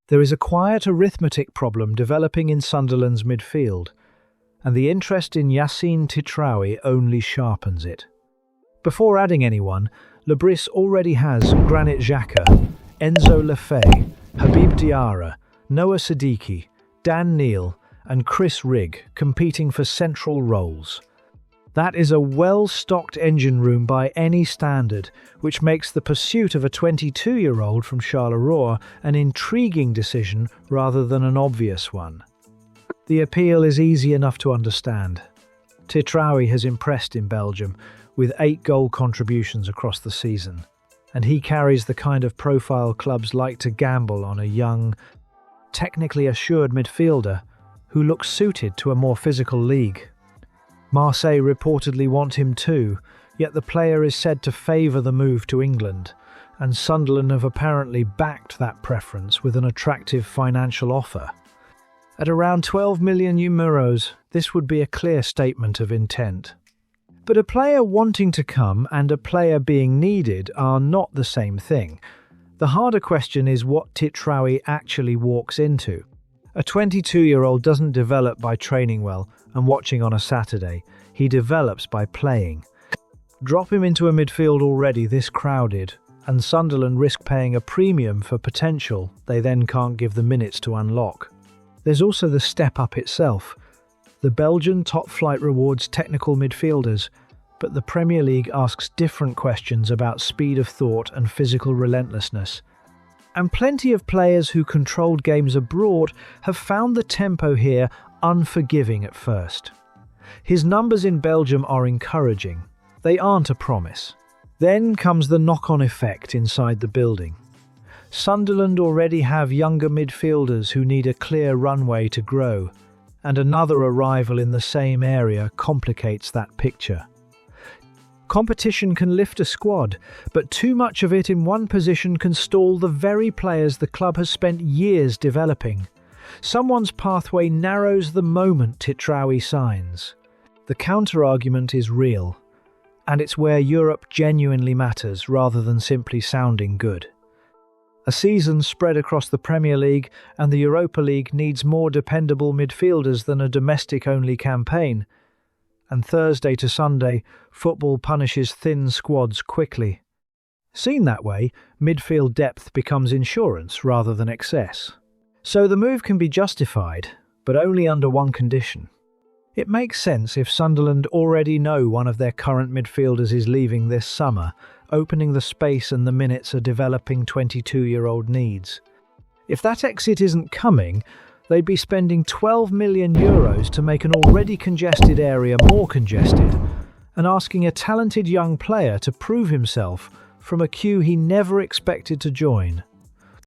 There is a quiet arithmetic problem developing in Sunderland's midfield, and the interest in Yassine Titraoui only sharpens it. Before adding anyone, Lebris already has Granit Xhaka, Enzo Lefebvre, Habib Diarra, Noah Siddiqui, Dan Neil, and Chris Rigg competing for central roles. That is a well-stocked engine room by any standard, which makes the pursuit of a 22-year-old from Charleroi an intriguing decision rather than an obvious one. The appeal is easy enough to understand. Titraoui has impressed in Belgium, with 8 goal contributions across the season, and he carries the kind of profile clubs like to gamble on a young, technically assured midfielder who looks suited to a more physical league. Marseille reportedly want him too, yet the player is said to favour the move to England, and Sunderland have apparently backed that preference with an attractive financial offer. At around 12 million euros, this would be a clear statement of intent. But a player wanting to come and a player being needed are not the same thing. The harder question is what Titraoui actually walks into. A 22-year-old doesn't develop by training well and watching on a Saturday. He develops by playing. Drop him into a midfield already this crowded, and Sunderland risk paying a premium for potential they then can't give the minutes to unlock. There's also the step up itself. The Belgian top flight rewards technical midfielders, but the Premier League asks different questions about speed of thought and physical relentlessness. And plenty of players who controlled games abroad have found the tempo here unforgiving at first. His numbers in Belgium are encouraging. They aren't a promise. Then comes the knock-on effect inside the building. Sunderland already have younger midfielders who need a clear runway to grow, and another arrival in the same area complicates that picture. Competition can lift a squad, but too much of it in one position can stall the very players the club has spent years developing. Someone's pathway narrows the moment Titraoui signs. The counter-argument is real, and it's where Europe genuinely matters rather than simply sounding good. A season spread across the Premier League and the Europa League needs more dependable midfielders than a domestic-only campaign. And Thursday to Sunday, football punishes thin squads quickly. Seen that way, midfield depth becomes insurance rather than excess. So the move can be justified, but only under one condition. It makes sense if Sunderland already know one of their current midfielders is leaving this summer, opening the space and the minutes a developing 22-year-old needs. If that exit isn't coming, they'd be spending 12 million euros to make an already congested area more congested, and asking a talented young player to prove himself from a queue he never expected to join.